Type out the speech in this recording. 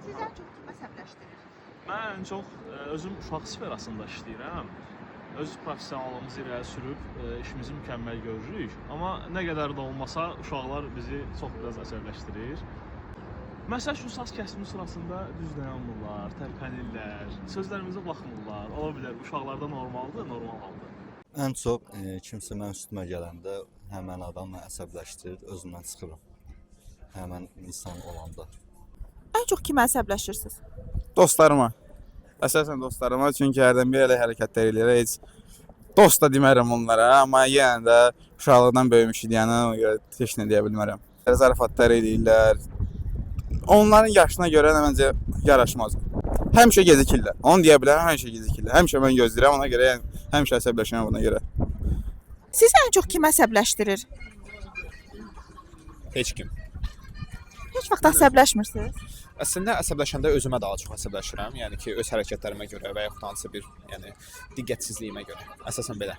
Sizi ən çox kim əsəbləşdirir? Mən ən çox özüm uşaq sferasında işləyirəm. Öz professionalımızı irəli sürüb işimizi mükəmməl görürük. Amma nə qədər də olmasa uşaqlar bizi çox biraz əsəbləşdirir. Məsəl üçün saç kəsimi sırasında düz dayanmırlar, tərpənirlər, sözlərimizə baxmırlar. Ola bilər uşaqlarda normaldır, normal haldır. Ən çox kimsə mənim üstümə gələndə həmən adamla əsəbləşdirir, özümdən çıxıram. Həmən insan olanda. Ən çox kimə əsəbləşirsiniz? Dostlarıma. Əsasən dostlarıma, çünki hərdən bir elə hərəkətlər eləyir. Heç dost da demərəm onlara, amma yenə də uşaqlıqdan böyümüş idiyənə ona görə heç nə deyə bilmərəm. Zarafatlar eləyirlər. Onların yaşına görə nə məncə yaraşmaz. Həmişə gecikirlər. Onu deyə bilərəm, həmişə gecikirlər. Həmişə mən gözləyirəm, ona görə həmişə əsəbləşirəm buna görə. Sizi ən çox kim əsəbləşdirir? Heç kim. Heç vaxt əsəbləşmirsiniz? Əslində əsəbləşəndə özümə daha çox əsəbləşirəm. Yəni ki, öz hərəkətlərimə görə və yaxud hansısa bir, yəni diqqətsizliyimə görə. Əsasən belə.